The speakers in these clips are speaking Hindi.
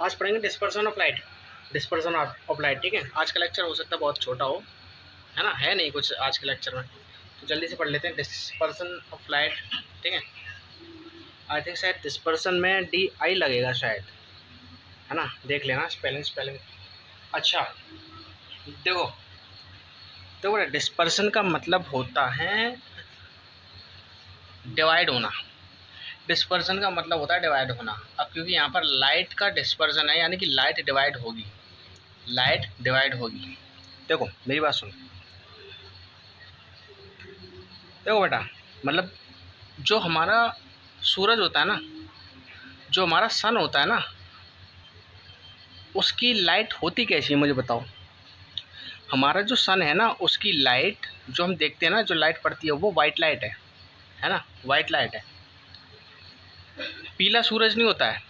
आज पढ़ेंगे dispersion of light. Dispersion of light, ठीक है। आज का लेक्चर हो सकता है बहुत छोटा हो, है ना, है नहीं कुछ आज के लेक्चर में, तो जल्दी से पढ़ लेते हैं डिस्पर्सन ऑफ लाइट, ठीक है। आई थिंक शायद डिस्पर्सन में डी आई लगेगा शायद, है ना, देख लेना स्पेलिंग। अच्छा, देखो देखो डिस्पर्सन का मतलब होता है डिवाइड होना। डिस्पर्सन का मतलब होता है डिवाइड होना। अब क्योंकि यहाँ पर लाइट का डिस्पर्सन है, यानी कि लाइट डिवाइड होगी, लाइट डिवाइड होगी। देखो मेरी बात सुनो, देखो बेटा, मतलब जो हमारा सूरज होता है ना, जो हमारा सन होता है ना, उसकी लाइट होती कैसी है मुझे बताओ। हमारा जो सन है ना, उसकी लाइट जो हम देखते हैं ना, जो लाइट पड़ती है वो वाइट लाइट है ना, वाइट लाइट है। पीला सूरज नहीं होता है,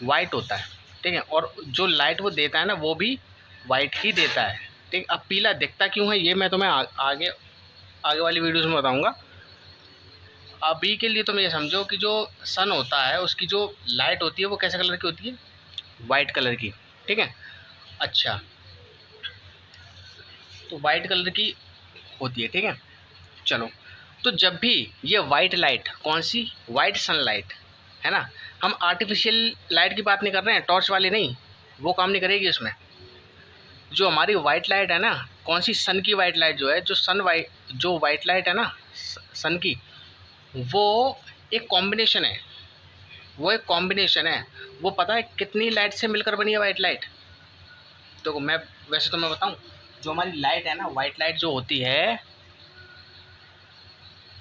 वाइट होता है, ठीक है। और जो लाइट वो देता है ना, वो भी वाइट ही देता है, ठीक। अब पीला दिखता क्यों है ये मैं तुम्हें आगे आगे वाली वीडियोस में बताऊंगा। अभी के लिए तुम ये समझो कि जो सन होता है उसकी जो लाइट होती है वो कैसे कलर की होती है, वाइट कलर की, ठीक है। अच्छा, तो वाइट कलर की होती है, ठीक है। चलो, तो जब भी ये वाइट लाइट, कौन सी, वाइट सनलाइट, है ना, हम आर्टिफिशियल लाइट की बात नहीं कर रहे हैं, टॉर्च वाली नहीं, वो काम नहीं करेगी इसमें। जो हमारी वाइट लाइट है ना, कौन सी, सन की वाइट लाइट जो है, जो वाइट लाइट है ना सन की, वो एक कॉम्बिनेशन है, वो एक कॉम्बिनेशन है। वो पता है कितनी लाइट से मिलकर बनी है वाइट लाइट। तो मैं वैसे तो मैं बताऊं, जो हमारी लाइट है ना, वाइट लाइट जो होती है,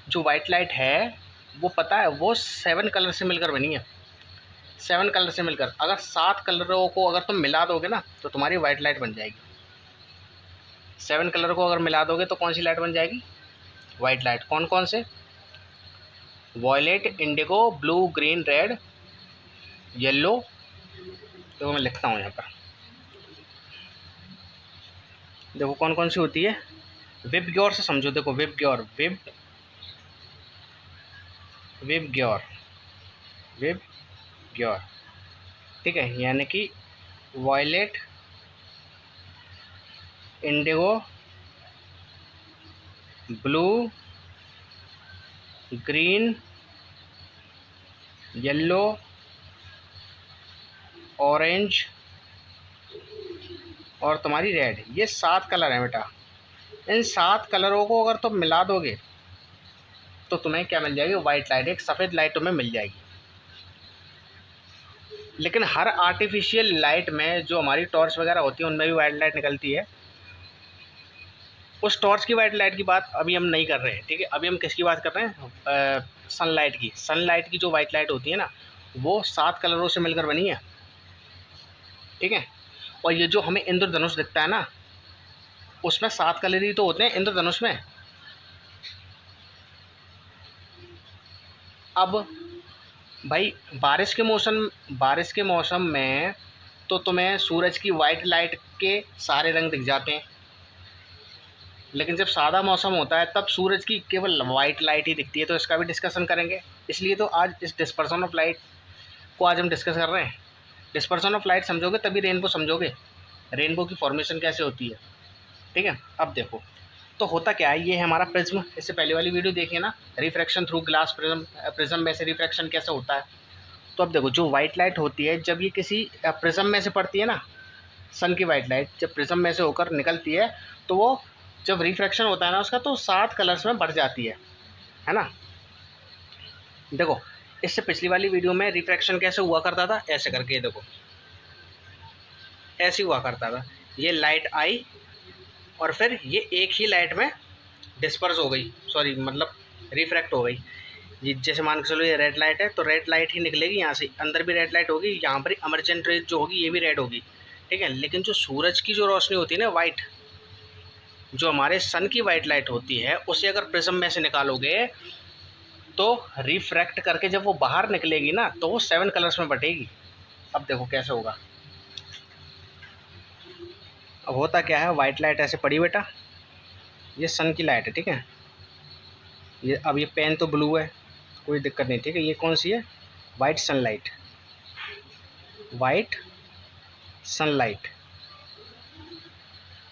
जो वाइट लाइट है, वो पता है वो 7 कलर से मिलकर बनी है। 7 कलर से मिलकर, अगर 7 कलरों को अगर तुम मिला दोगे ना तो तुम्हारी वाइट लाइट बन जाएगी। 7 कलर को अगर मिला दोगे तो कौन सी लाइट बन जाएगी, वाइट लाइट। कौन कौन से, violet, indigo, blue, green, red, yellow. देखो मैं लिखता हूँ यहाँ पर, देखो कौन कौन सी होती है। विब ग्योर से समझो, देखो विब ग्योर, विब ग्योर, विब ग्योर, ठीक है। यानी कि violet, indigo, blue, green, yellow, orange और तुम्हारी रेड, ये 7 कलर हैं बेटा। इन 7 कलरों को अगर तुम मिला दोगे तो तुम्हें क्या मिल जाएगी, वाइट लाइट, एक सफ़ेद लाइट तुम्हें मिल जाएगी। लेकिन हर आर्टिफिशियल लाइट में, जो हमारी टॉर्च वगैरह होती है, उनमें भी वाइट लाइट निकलती है। उस टॉर्च की वाइट लाइट की बात अभी हम नहीं कर रहे हैं, ठीक है। अभी हम किसकी बात कर रहे हैं, सनलाइट की। सनलाइट की जो वाइट लाइट होती है ना, वो 7 कलरों से मिलकर बनी है, ठीक है। और ये जो हमें इंद्रधनुष दिखता है ना, उसमें 7 कलर ही तो होते हैं इंद्रधनुष में। अब भाई बारिश के मौसम में तो तुम्हें सूरज की वाइट लाइट के सारे रंग दिख जाते हैं, लेकिन जब सादा मौसम होता है तब सूरज की केवल वाइट लाइट ही दिखती है। तो इसका भी डिस्कशन करेंगे, इसलिए तो आज इस डिस्पर्सन ऑफ लाइट को आज हम डिस्कस कर रहे हैं। डिस्पर्सन ऑफ लाइट समझोगे तभी रेनबो समझोगे, रेनबो की फॉर्मेशन कैसे होती है, ठीक है। अब देखो, तो होता क्या है, ये है हमारा प्रिज्म। इससे पहले वाली वीडियो देखिए ना, refraction through glass prism, prism में से रिफ्रैक्शन कैसे होता है। तो अब देखो, जो वाइट लाइट होती है, जब ये किसी प्रिज्म में से पड़ती है ना, सन की वाइट लाइट जब प्रिज्म में से होकर निकलती है, तो वो जब रिफ्रैक्शन होता है ना उसका, तो 7 कलर्स में बढ़ जाती है ना। देखो, इससे पिछली वाली वीडियो में रिफ्रैक्शन कैसे हुआ करता था, ऐसे करके, देखो ऐसे हुआ करता था। ये लाइट आई और फिर ये एक ही लाइट में डिस्पर्स हो गई, सॉरी मतलब रिफ्रैक्ट हो गई। ये जैसे मान के चलो ये रेड लाइट है, तो रेड लाइट ही निकलेगी यहाँ से, अंदर भी रेड लाइट होगी, यहाँ पर इमर्जेंट रेज जो होगी ये भी रेड होगी, ठीक है। लेकिन जो सूरज की जो रोशनी होती है ना, वाइट, जो हमारे सन की वाइट लाइट होती है, उसे अगर प्रिज्म में से निकालोगे तो रिफ्रैक्ट करके जब वो बाहर निकलेगी ना, तो वो 7 कलर्स में बटेगी। अब देखो कैसे होगा। अब होता क्या है, वाइट लाइट ऐसे पड़ी बेटा, ये सन की लाइट है, ठीक है। ये अब ये पेन तो ब्लू है, कोई दिक्कत नहीं, ठीक है। ये कौन सी है, वाइट सनलाइट, वाइट सनलाइट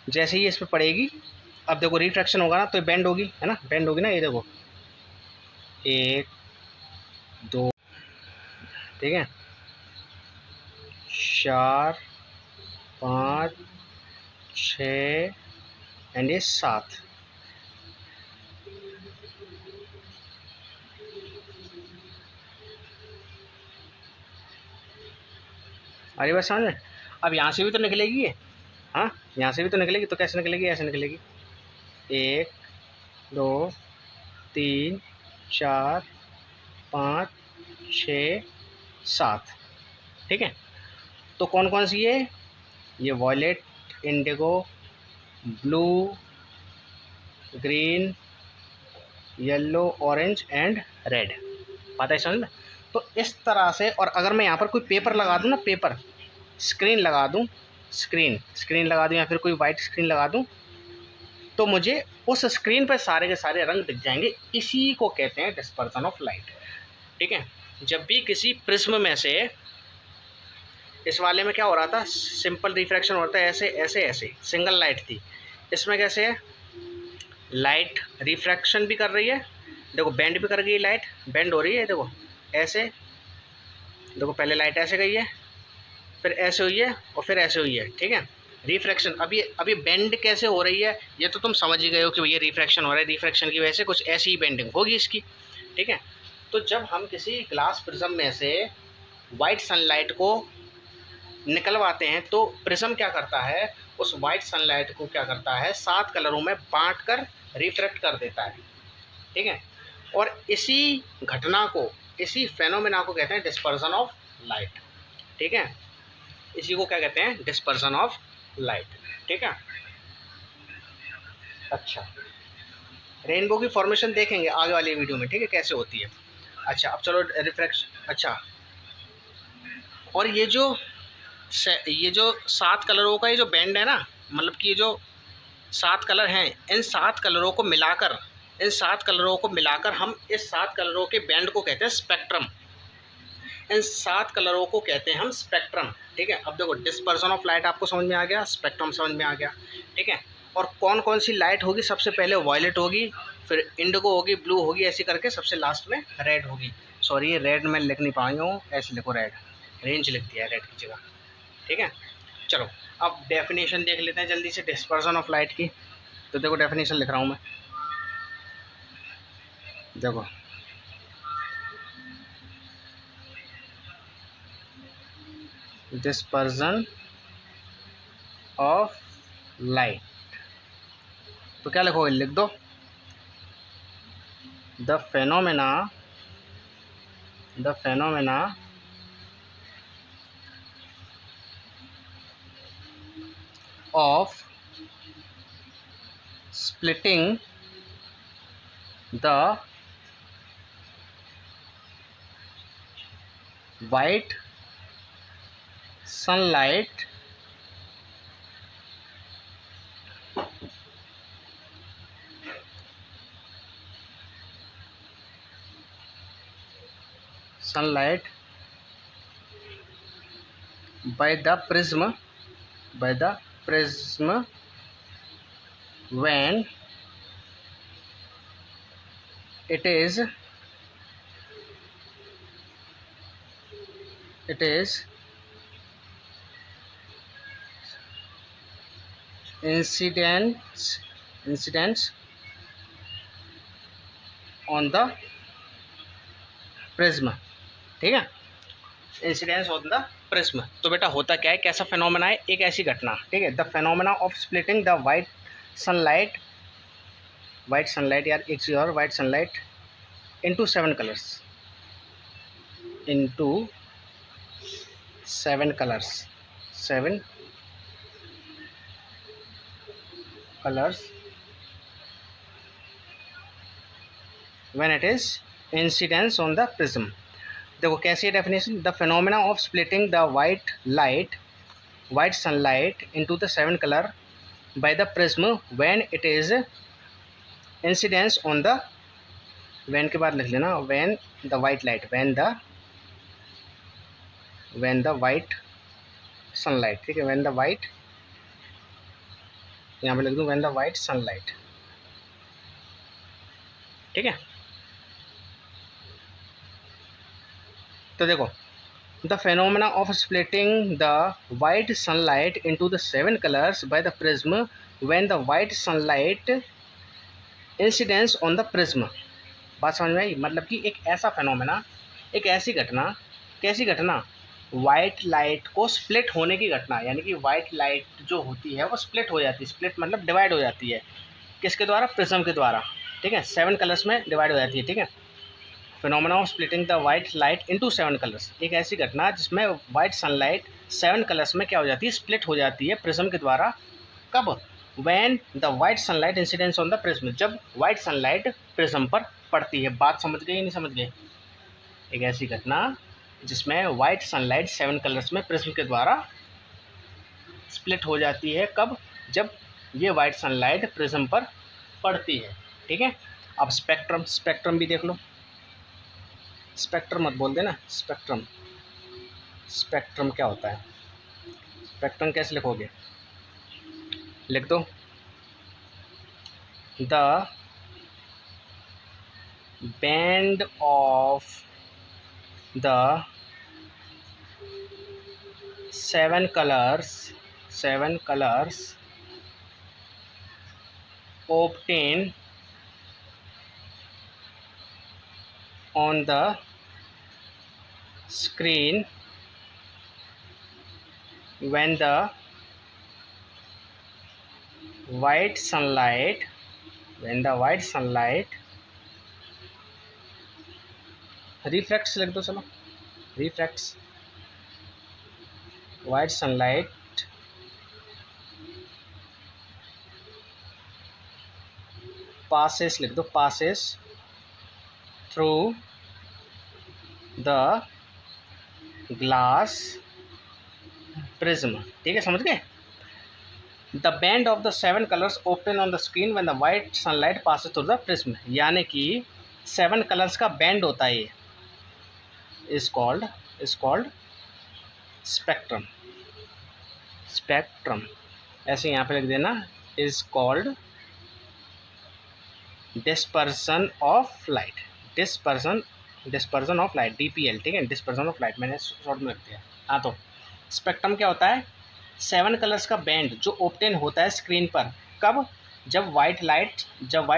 जैसे ही इस पर पड़ेगी, अब देखो रिफ्रैक्शन होगा ना तो बेंड होगी, है ना, बेंड होगी ना, ये देखो 1 2, ठीक है, 4 5 6 एंड ये 7। अरे बस समझ में। अब यहाँ से भी तो निकलेगी ये, हाँ यहाँ से भी तो निकलेगी, तो कैसे निकलेगी, ऐसे निकलेगी 1 2 3 4 5 6 7, ठीक है। तो कौन कौन सी है, ये violet, indigo, blue, green, yellow, orange and red, पता है समझ में। तो इस तरह से, और अगर मैं यहाँ पर कोई पेपर लगा दूँ ना, पेपर स्क्रीन लगा दूँ, स्क्रीन लगा दूँ या फिर कोई वाइट स्क्रीन लगा दूँ, तो मुझे उस स्क्रीन पर सारे के सारे रंग दिख जाएंगे। इसी को कहते हैं डिस्पर्सन ऑफ लाइट, ठीक है। जब भी किसी प्रिज्म में से, इस वाले में क्या हो रहा था, सिंपल रिफ्रैक्शन होता है, ऐसे ऐसे ऐसे, सिंगल लाइट थी। इसमें कैसे है, लाइट रिफ्रैक्शन भी कर रही है, देखो बेंड भी कर गई, लाइट बेंड हो रही है, देखो ऐसे, देखो पहले लाइट ऐसे गई है, फिर ऐसे हुई है और फिर ऐसे हुई है, ठीक है। रिफ्रैक्शन अभी बेंड कैसे हो रही है, ये तो तुम समझ ही गए हो कि भैया रिफ्रैक्शन हो रहा है, रिफ्रैक्शन की वजह से कुछ ऐसी ही बेंडिंग होगी इसकी, ठीक है। तो जब हम किसी ग्लास प्रिज्म में से वाइट सनलाइट को निकलवाते हैं तो प्रिज्म क्या करता है, उस वाइट सनलाइट को क्या करता है, 7 कलरों में बांट कर रिफ्रैक्ट कर देता है, ठीक है। और इसी घटना को, इसी फेनोमेना को कहते हैं डिस्पर्सन ऑफ लाइट, ठीक है। इसी को क्या कहते हैं, डिस्पर्सन ऑफ लाइट, ठीक है। अच्छा, रेनबो की फॉर्मेशन देखेंगे आगे वाली वीडियो में, ठीक है, कैसे होती है। अच्छा, अब चलो रिफ्रैक्शन। अच्छा, और ये जो 7 कलरों का ये जो बैंड है ना, मतलब कि ये जो 7 कलर हैं, इन 7 कलरों को मिलाकर, हम इस 7 कलरों के बैंड को कहते हैं स्पेक्ट्रम। इन 7 कलरों को कहते हैं हम स्पेक्ट्रम, ठीक है। अब देखो डिस्पर्सन ऑफ लाइट आपको समझ में आ गया, स्पेक्ट्रम समझ में आ गया, ठीक है। और कौन कौन सी लाइट होगी, सबसे पहले वॉयलेट होगी, फिर इंडिगो होगी, ब्लू होगी, ऐसे करके सबसे लास्ट में रेड होगी। सॉरी, ये रेड मैं लिख नहीं पाई हूँ, ऐसे लिखो रेड, रेंज लिख दिया है रेड की जगह, ठीक है। चलो अब डेफिनेशन देख लेते हैं जल्दी से डिस्पर्सन ऑफ लाइट की। तो देखो डेफिनेशन लिख रहा हूँ मैं, देखो डिस्पर्सन ऑफ लाइट, तो क्या लिखोगे, लिख दो, the phenomena of splitting the white sunlight by the prism when it is incidence on the prism, ठीक है, इंसिडेंस ऑन द प्रिज्म। तो बेटा होता क्या है, कैसा फेनोमेना है, एक ऐसी घटना, ठीक है, the phenomena of splitting the white sunlight यार, एक चीज़ और, white sunlight into 7 colours, into 7 colours, 7 colours when it is incidence on the prism. देखो कैसी है definition, the phenomena of splitting the white sunlight into the 7 colour by the prism when it is incidence on the, when के बाद लिख लेना, when the white सनलाइट, ठीक है, व्हेन द वाइट, यहाँ पे लिख दूँ व्हेन द वाइट सनलाइट, ठीक है। तो देखो, the phenomena of splitting the white sunlight into the 7 colours by the prism when the white sunlight incidence on the prism. बात समझ में आई? मतलब कि एक ऐसा फेनोमेना, एक ऐसी घटना, कैसी घटना, वाइट लाइट को स्प्लिट होने की घटना, यानी कि वाइट लाइट जो होती है वो स्प्लिट हो जाती है, स्प्लिट मतलब डिवाइड हो जाती है, किसके द्वारा? प्रिज्म के द्वारा, ठीक है, 7 कलर्स में डिवाइड हो जाती है, ठीक है। Phenomena of splitting the white light into 7 colours, एक ऐसी घटना जिसमें वाइट सनलाइट 7 कलर्स में क्या हो जाती है? स्प्लिट हो जाती है प्रिज्म के द्वारा। कब? When the white sunlight incidence on the prism, जब वाइट सनलाइट प्रिज्म पर पड़ती है। बात समझ गए नहीं समझ गए? एक ऐसी घटना जिसमें वाइट सनलाइट 7 कलर्स में प्रिज्म के द्वारा स्प्लिट हो जाती है। कब? जब ये वाइट सनलाइट प्रिज्म पर पड़ती है, ठीक है। अब स्पेक्ट्रम, स्पेक्ट्रम भी देख लो। स्पेक्ट्रम मत बोल देना, स्पेक्ट्रम, स्पेक्ट्रम क्या होता है? स्पेक्ट्रम कैसे लिखोगे? लिख दो, the band of the 7 colours obtained on the screen when the white sunlight refracts, लिख दो, चलो, refracts, white sunlight passes, लिख दो, passes through the glass prism, ठीक है, समझ गए? The band of the 7 colours open on the screen when the white sunlight passes through the prism, यानी कि 7 कलर्स का बैंड होता है, ये इज कॉल्ड स्पेक्ट्रम। स्पेक्ट्रम ऐसे यहाँ पे लिख देना, is called dispersion of light, dispersion of light, DPL, ठीक है, डिस्पर्सन ऑफ लाइट, मैंने शॉर्ट में लिख दिया। हाँ, तो स्पेक्ट्रम क्या होता है? 7 कलर्स का बैंड जो ऑब्टेन होता है स्क्रीन पर। कब? जब वाइट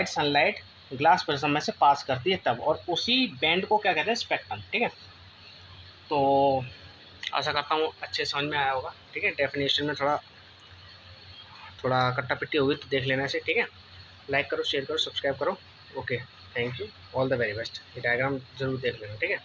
सनलाइट ग्लास प्रिज्म में से पास करती है तब, और उसी बैंड को क्या कहते हैं? स्पेक्ट्रम, ठीक है। तो आशा करता हूँ अच्छे समझ में आया होगा, ठीक है। डेफिनेशन में थोड़ा कट्टा पिट्टी होगी तो देख लेना इसे, ठीक है। लाइक करो, शेयर करो, सब्सक्राइब करो। Okay, thank you, all the very best. ये डायग्राम जरूर देख लेना, ठीक है।